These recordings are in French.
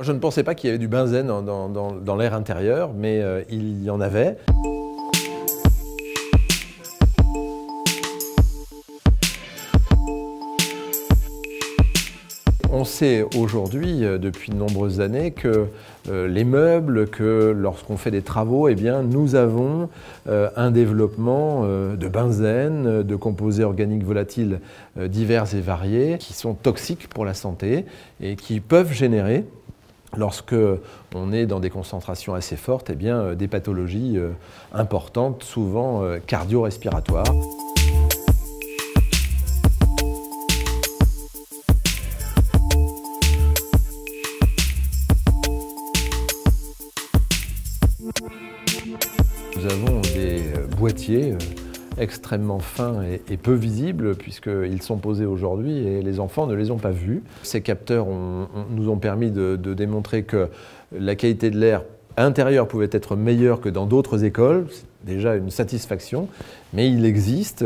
Je ne pensais pas qu'il y avait du benzène dans l'air intérieur, mais il y en avait. On sait aujourd'hui, depuis de nombreuses années, que les meubles, que lorsqu'on fait des travaux, eh bien, nous avons un développement de benzène, de composés organiques volatiles divers et variés, qui sont toxiques pour la santé et qui peuvent générer, lorsque on est dans des concentrations assez fortes, eh bien, des pathologies importantes, souvent cardio-respiratoires. Nous avons des boîtiers extrêmement fins et peu visibles puisqu'ils sont posés aujourd'hui et les enfants ne les ont pas vus. Ces capteurs nous ont permis de démontrer que la qualité de l'air intérieur pouvait être meilleure que dans d'autres écoles. C'est déjà une satisfaction, mais il existe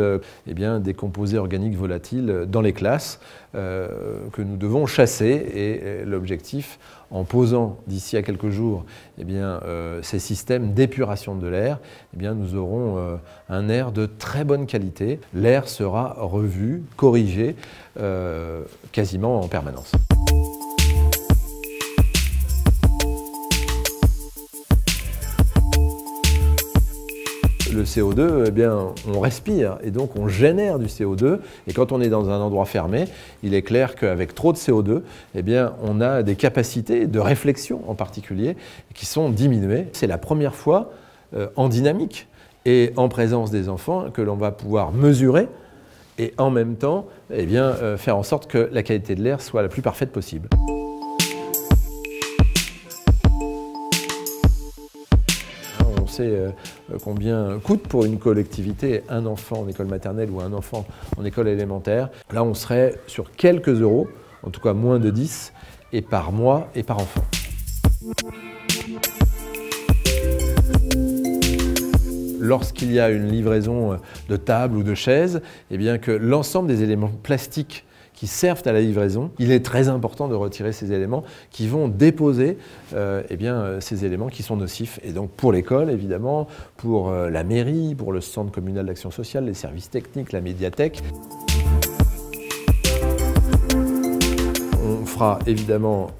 eh bien, des composés organiques volatiles dans les classes que nous devons chasser et l'objectif, en posant d'ici à quelques jours eh bien, ces systèmes d'épuration de l'air, eh bien, nous aurons un air de très bonne qualité. L'air sera revu, corrigé quasiment en permanence. Le CO2, eh bien, on respire et donc on génère du CO2. Et quand on est dans un endroit fermé, il est clair qu'avec trop de CO2, eh bien, on a des capacités de réflexion en particulier qui sont diminuées. C'est la première fois en dynamique et en présence des enfants que l'on va pouvoir mesurer et en même temps eh bien, faire en sorte que la qualité de l'air soit la plus parfaite possible. On sait combien coûte pour une collectivité un enfant en école maternelle ou un enfant en école élémentaire. Là, on serait sur quelques euros, en tout cas moins de 10, et par mois et par enfant. Lorsqu'il y a une livraison de tables ou de chaises, eh bien que l'ensemble des éléments plastiques qui servent à la livraison, il est très important de retirer ces éléments qui vont déposer eh bien, ces éléments qui sont nocifs. Et donc pour l'école, évidemment, pour la mairie, pour le centre communal d'action sociale, les services techniques, la médiathèque. On fera évidemment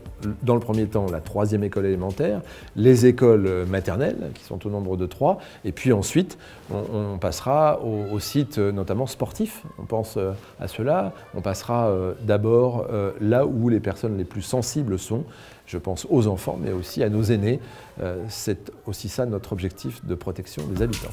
dans le premier temps la 3e école élémentaire, les écoles maternelles qui sont au nombre de 3 et puis ensuite on passera aux sites notamment sportifs, on pense à cela, on passera d'abord là où les personnes les plus sensibles sont, je pense aux enfants mais aussi à nos aînés, c'est aussi ça notre objectif de protection des habitants.